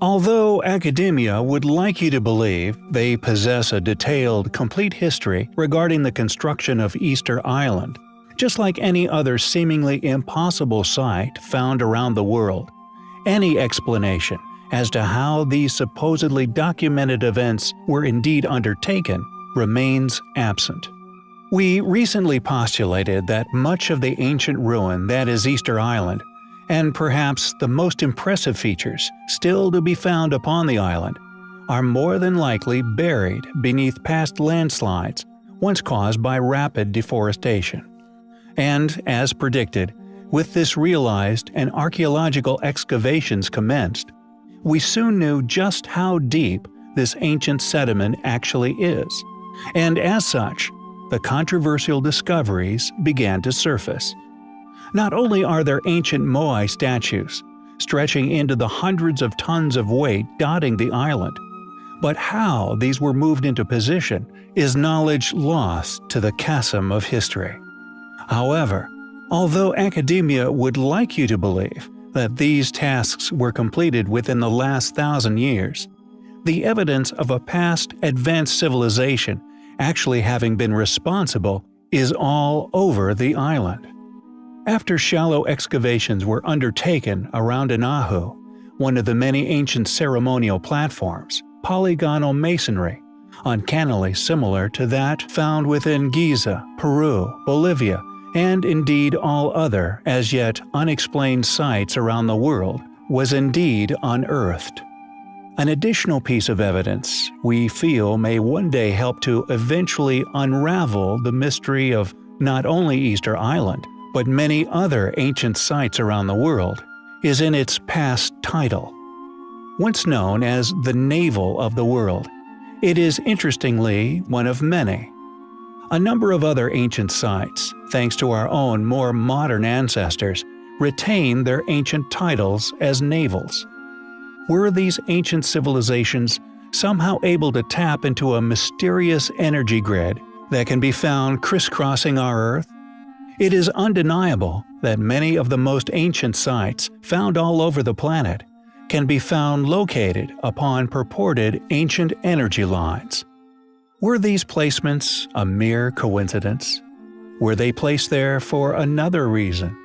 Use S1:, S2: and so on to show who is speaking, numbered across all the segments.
S1: Although academia would like you to believe they possess a detailed, complete history regarding the construction of Easter Island, just like any other seemingly impossible site found around the world, any explanation as to how these supposedly documented events were indeed undertaken remains absent. We recently postulated that much of the ancient ruin that is Easter Island, and perhaps the most impressive features still to be found upon the island, are more than likely buried beneath past landslides once caused by rapid deforestation. And, as predicted, with this realized and archaeological excavations commenced, we soon knew just how deep this ancient sediment actually is, and as such, the controversial discoveries began to surface. Not only are there ancient Moai statues, stretching into the hundreds of tons of weight dotting the island, but how these were moved into position is knowledge lost to the chasm of history. However, although academia would like you to believe that these tasks were completed within the last 1,000 years, the evidence of a past advanced civilization actually having been responsible is all over the island. After shallow excavations were undertaken around Anahu, one of the many ancient ceremonial platforms, polygonal masonry, uncannily similar to that found within Giza, Peru, Bolivia, and indeed all other as yet unexplained sites around the world, was indeed unearthed. An additional piece of evidence we feel may one day help to eventually unravel the mystery of not only Easter Island, but many other ancient sites around the world, is in its past title. Once known as the Navel of the World, it is interestingly one of many. A number of other ancient sites, thanks to our own more modern ancestors, retain their ancient titles as navels. Were these ancient civilizations somehow able to tap into a mysterious energy grid that can be found crisscrossing our Earth? It is undeniable that many of the most ancient sites found all over the planet can be found located upon purported ancient energy lines. Were these placements a mere coincidence? Were they placed there for another reason?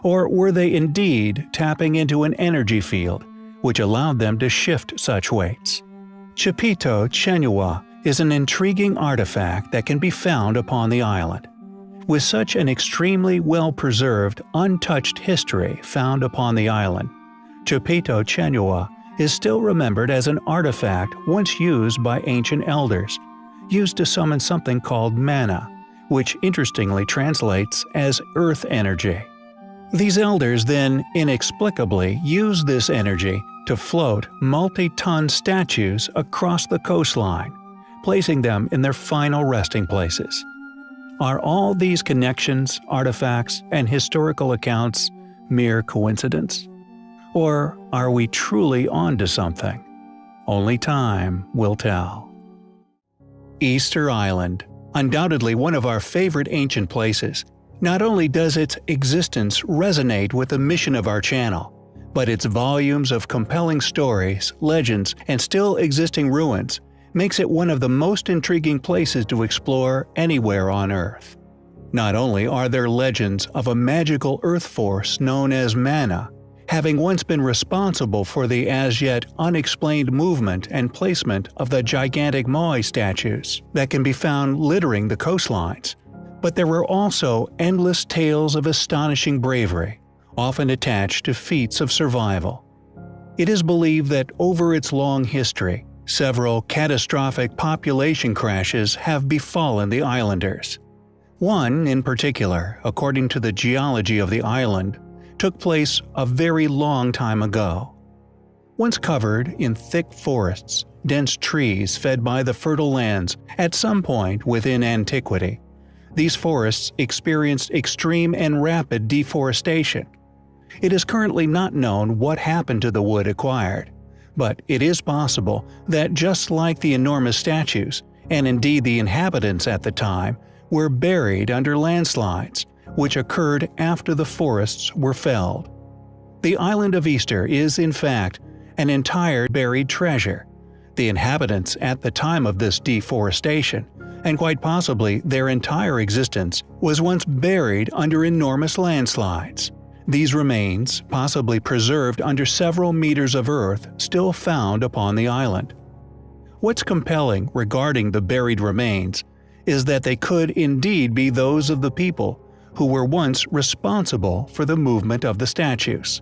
S1: Or were they indeed tapping into an energy field which allowed them to shift such weights? Chipito Chenua is an intriguing artifact that can be found upon the island. With such an extremely well-preserved, untouched history found upon the island, Chipito Chenua is still remembered as an artifact once used by ancient elders, used to summon something called mana, which interestingly translates as earth energy. These elders then inexplicably used this energy to float multi-ton statues across the coastline, placing them in their final resting places. Are all these connections, artifacts, and historical accounts mere coincidence? Or are we truly onto something? Only time will tell. Easter Island, undoubtedly one of our favorite ancient places. Not only does its existence resonate with the mission of our channel, but its volumes of compelling stories, legends, and still existing ruins makes it one of the most intriguing places to explore anywhere on Earth. Not only are there legends of a magical earth force known as mana, having once been responsible for the as yet unexplained movement and placement of the gigantic Moai statues that can be found littering the coastlines, but there were also endless tales of astonishing bravery, often attached to feats of survival. It is believed that over its long history, several catastrophic population crashes have befallen the islanders. One, in particular, according to the geology of the island, took place a very long time ago. Once covered in thick forests, dense trees fed by the fertile lands at some point within antiquity, these forests experienced extreme and rapid deforestation. It is currently not known what happened to the wood acquired, but it is possible that just like the enormous statues, and indeed the inhabitants at the time, were buried under landslides, which occurred after the forests were felled. The island of Easter is, in fact, an entire buried treasure. The inhabitants at the time of this deforestation, and quite possibly their entire existence, was once buried under enormous landslides. These remains, possibly preserved under several meters of earth, still found upon the island. What's compelling regarding the buried remains is that they could indeed be those of the people who were once responsible for the movement of the statues.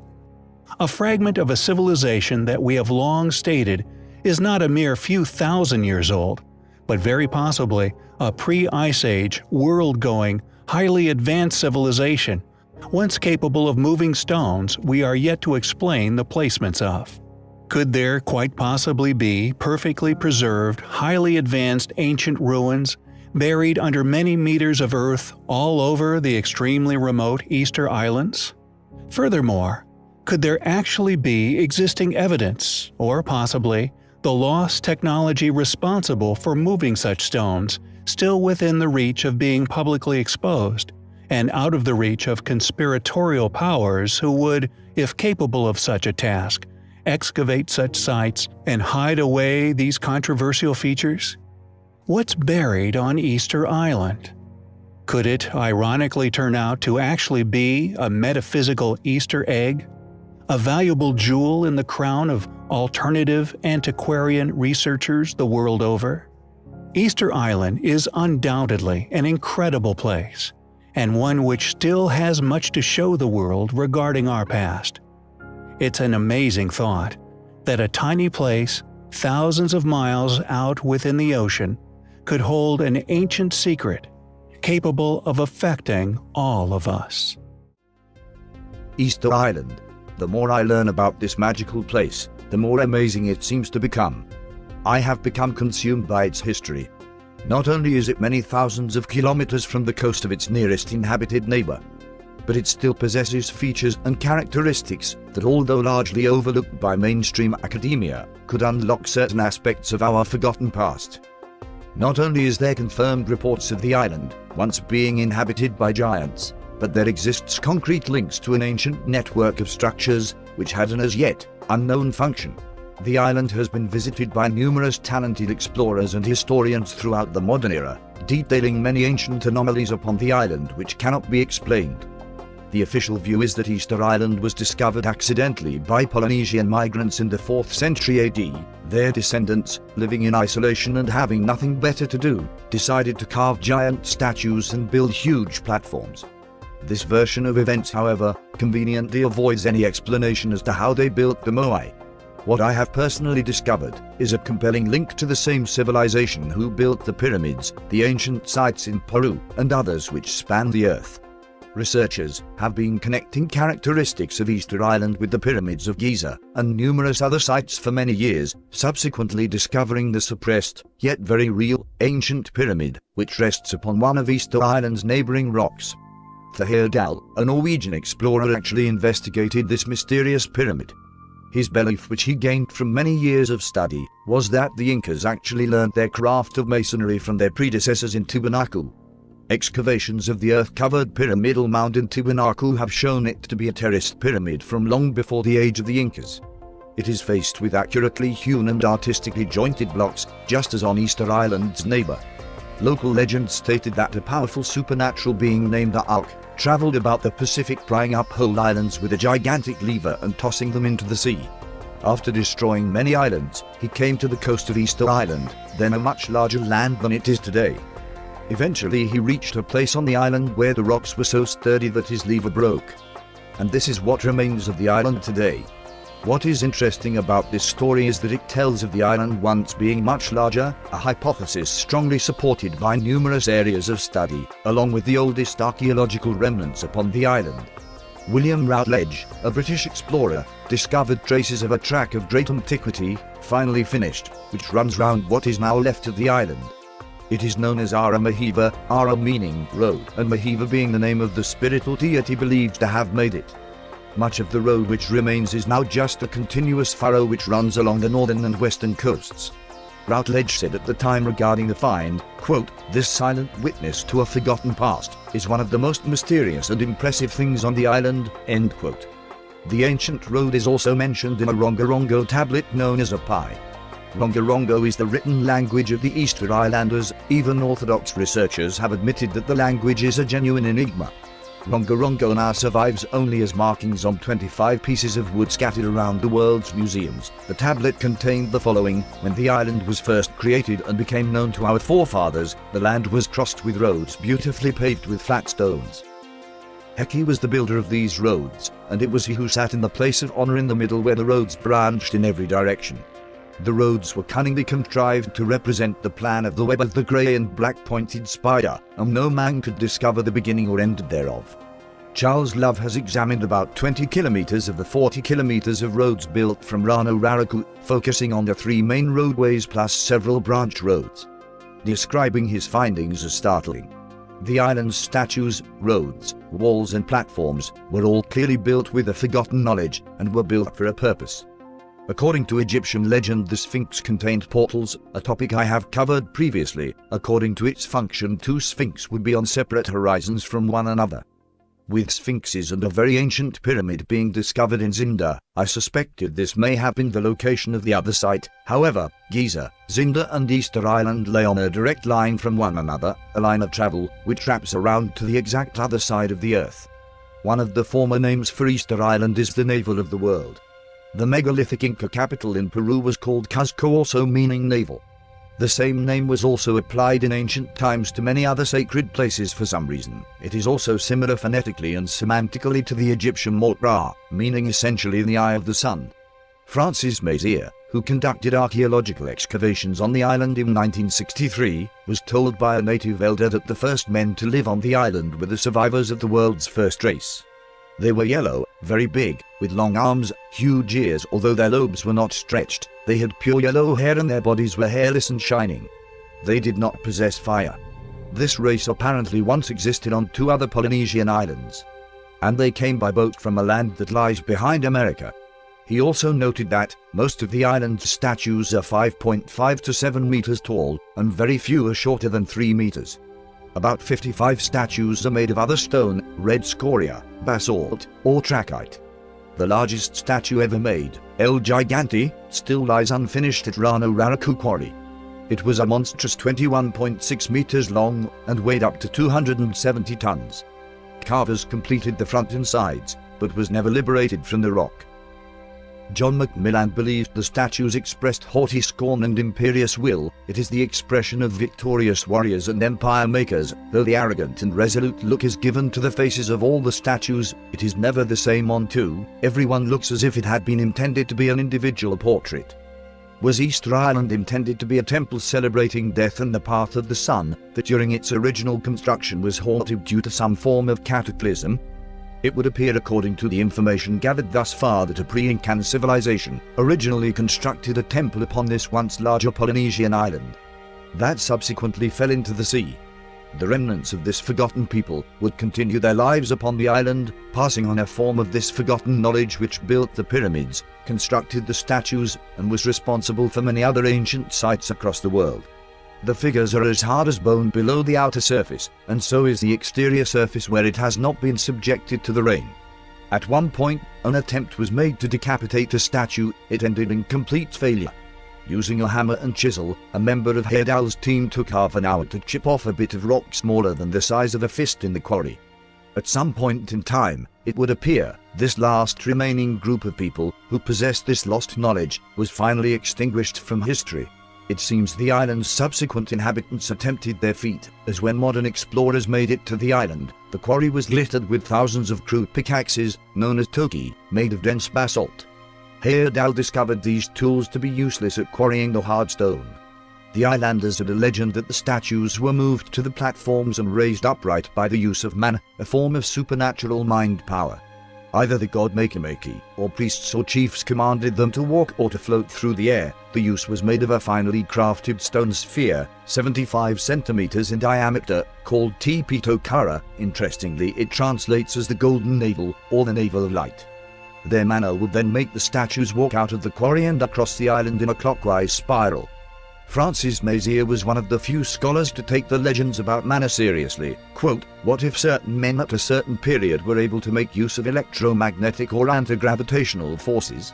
S1: A fragment of a civilization that we have long stated is not a mere few thousand years old, but very possibly a pre-Ice Age, world-going, highly advanced civilization, once capable of moving stones we are yet to explain the placements of. Could there quite possibly be perfectly preserved, highly advanced ancient ruins buried under many meters of earth all over the extremely remote Easter Islands? Furthermore, could there actually be existing evidence, or possibly the lost technology responsible for moving such stones, still within the reach of being publicly exposed, and out of the reach of conspiratorial powers who would, if capable of such a task, excavate such sites and hide away these controversial features? What's buried on Easter Island? Could it ironically turn out to actually be a metaphysical Easter egg? A valuable jewel in the crown of alternative antiquarian researchers the world over? Easter Island is undoubtedly an incredible place, and one which still has much to show the world regarding our past. It's an amazing thought that a tiny place, thousands of miles out within the ocean, could hold an ancient secret capable of affecting all of us.
S2: Easter Island. The more I learn about this magical place, the more amazing it seems to become. I have become consumed by its history. Not only is it many thousands of kilometers from the coast of its nearest inhabited neighbor, but it still possesses features and characteristics that, although largely overlooked by mainstream academia, could unlock certain aspects of our forgotten past. Not only is there confirmed reports of the island once being inhabited by giants, but there exists concrete links to an ancient network of structures which had an as yet unknown function. The island has been visited by numerous talented explorers and historians throughout the modern era, detailing many ancient anomalies upon the island which cannot be explained. The official view is that Easter Island was discovered accidentally by Polynesian migrants in the 4th century AD. Their descendants, living in isolation and having nothing better to do, decided to carve giant statues and build huge platforms. This version of events, however, conveniently avoids any explanation as to how they built the Moai. What I have personally discovered is a compelling link to the same civilization who built the pyramids, the ancient sites in Peru, and others which span the earth. Researchers have been connecting characteristics of Easter Island with the pyramids of Giza and numerous other sites for many years, subsequently discovering the suppressed, yet very real, ancient pyramid, which rests upon one of Easter Island's neighboring rocks. Thahir Dal, a Norwegian explorer, actually investigated this mysterious pyramid. His belief, which he gained from many years of study, was that the Incas actually learned their craft of masonry from their predecessors in Tiwanaku. Excavations of the earth-covered pyramidal mound in Tiwanaku have shown it to be a terraced pyramid from long before the age of the Incas. It is faced with accurately hewn and artistically jointed blocks, just as on Easter Island's neighbor. Local legend stated that a powerful supernatural being named A'alk traveled about the Pacific, prying up whole islands with a gigantic lever and tossing them into the sea. After destroying many islands, he came to the coast of Easter Island, then a much larger land than it is today. Eventually he reached a place on the island where the rocks were so sturdy that his lever broke. And this is what remains of the island today. What is interesting about this story is that it tells of the island once being much larger, a hypothesis strongly supported by numerous areas of study, along with the oldest archaeological remnants upon the island. William Routledge, a British explorer, discovered traces of a track of great antiquity, finally finished, which runs round what is now left of the island. It is known as Ara Mahiva, Ara meaning road, and Mahiva being the name of the spiritual deity believed to have made it. Much of the road which remains is now just a continuous furrow which runs along the northern and western coasts. Routledge said at the time regarding the find, quote, "This silent witness to a forgotten past is one of the most mysterious and impressive things on the island," end quote. The ancient road is also mentioned in a Rongorongo tablet known as a Pi. Rongorongo is the written language of the Easter Islanders. Even Orthodox researchers have admitted that the language is a genuine enigma. Rongorongo now survives only as markings on 25 pieces of wood scattered around the world's museums. The tablet contained the following: when the island was first created and became known to our forefathers, the land was crossed with roads beautifully paved with flat stones. Heki was the builder of these roads, and it was he who sat in the place of honor in the middle where the roads branched in every direction. The roads were cunningly contrived to represent the plan of the web of the grey and black pointed spider, and no man could discover the beginning or end thereof. Charles Love has examined about 20 kilometers of the 40 kilometers of roads built from Rano Raraku, focusing on the 3 main roadways plus several branch roads. Describing his findings as startling. The island's statues, roads, walls and platforms were all clearly built with a forgotten knowledge and were built for a purpose. According to Egyptian legend, the Sphinx contained portals, a topic I have covered previously. According to its function, 2 sphinx would be on separate horizons from one another. With sphinxes and a very ancient pyramid being discovered in Zinda, I suspected this may have been the location of the other site. However, Giza, Zinda and Easter Island lay on a direct line from one another, a line of travel which wraps around to the exact other side of the earth. One of the former names for Easter Island is the navel of the world. The megalithic Inca capital in Peru was called Cuzco, also meaning navel. The same name was also applied in ancient times to many other sacred places for some reason. It is also similar phonetically and semantically to the Egyptian Mot Ra, meaning essentially the eye of the sun. Francis Mazier, who conducted archaeological excavations on the island in 1963, was told by a native elder that the first men to live on the island were the survivors of the world's first race. They were yellow, very big, with long arms, huge ears. Although their lobes were not stretched, they had pure yellow hair and their bodies were hairless and shining. They did not possess fire. This race apparently once existed on 2 other Polynesian islands, and they came by boat from a land that lies behind America. He also noted that most of the island's statues are 5.5 to 7 meters tall, and very few are shorter than 3 meters. About 55 statues are made of other stone, red scoria, basalt, or trachyte. The largest statue ever made, El Gigante, still lies unfinished at Rano Raraku Quarry. It was a monstrous 21.6 meters long and weighed up to 270 tons. Carvers completed the front and sides, but was never liberated from the rock. John Macmillan believed the statues expressed haughty scorn and imperious will. It is the expression of victorious warriors and empire makers. Though the arrogant and resolute look is given to the faces of all the statues, it is never the same on 2. Everyone looks as if it had been intended to be an individual portrait. Was Easter Island intended to be a temple celebrating death and the path of the sun, that during its original construction was halted due to some form of cataclysm? It would appear, according to the information gathered thus far, that a pre-Incan civilization originally constructed a temple upon this once larger Polynesian island. That subsequently fell into the sea. The remnants of this forgotten people would continue their lives upon the island, passing on a form of this forgotten knowledge which built the pyramids, constructed the statues, and was responsible for many other ancient sites across the world. The figures are as hard as bone below the outer surface, and so is the exterior surface where it has not been subjected to the rain. At one point, an attempt was made to decapitate a statue. It ended in complete failure. Using a hammer and chisel, a member of Heyerdahl's team took half an hour to chip off a bit of rock smaller than the size of a fist in the quarry. At some point in time, it would appear, this last remaining group of people who possessed this lost knowledge was finally extinguished from history. It seems the island's subsequent inhabitants attempted their feat, as when modern explorers made it to the island, the quarry was littered with thousands of crude pickaxes, known as toki, made of dense basalt. Heyerdahl discovered these tools to be useless at quarrying the hard stone. The islanders had a legend that the statues were moved to the platforms and raised upright by the use of mana, a form of supernatural mind power. Either the god Makemake, or priests or chiefs commanded them to walk or to float through the air. The use was made of a finely crafted stone sphere, 75 centimeters in diameter, called Tepi Tokara. Interestingly, it translates as the golden navel, or the navel of light. Their mana would then make the statues walk out of the quarry and across the island in a clockwise spiral. Francis Maziere was one of the few scholars to take the legends about mana seriously. Quote, "What if certain men at a certain period were able to make use of electromagnetic or anti-gravitational forces?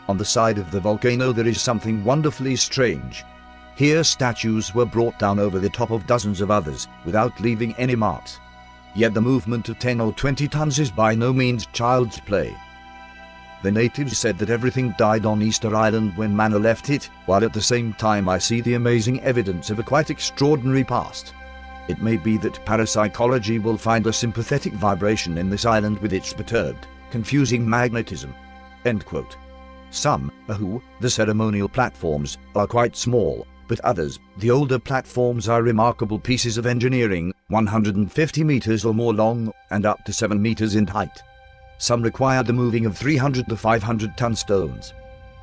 S2: On the side of the volcano there is something wonderfully strange. Here statues were brought down over the top of dozens of others, without leaving any marks. Yet the movement of 10 or 20 tons is by no means child's play. The natives said that everything died on Easter Island when mana left it, while at the same time I see the amazing evidence of a quite extraordinary past. It may be that parapsychology will find a sympathetic vibration in this island with its perturbed, confusing magnetism." End quote. Some, the ceremonial platforms, are quite small, but others, the older platforms, are remarkable pieces of engineering, 150 meters or more long, and up to 7 meters in height. Some require the moving of 300 to 500-ton stones,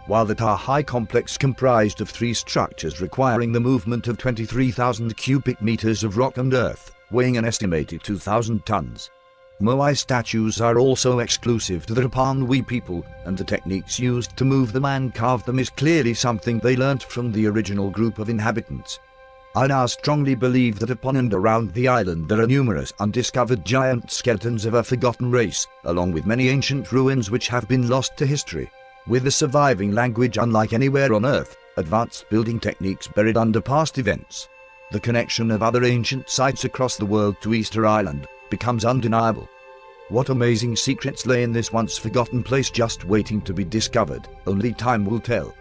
S2: while the Taha complex comprised of 3 structures requiring the movement of 23,000 cubic meters of rock and earth, weighing an estimated 2,000 tons. Moai statues are also exclusive to the Rapa Nui people, and the techniques used to move them and carve them is clearly something they learnt from the original group of inhabitants. I now strongly believe that upon and around the island there are numerous undiscovered giant skeletons of a forgotten race, along with many ancient ruins which have been lost to history. With a surviving language unlike anywhere on Earth, advanced building techniques buried under past events, the connection of other ancient sites across the world to Easter Island becomes undeniable. What amazing secrets lay in this once forgotten place just waiting to be discovered, only time will tell.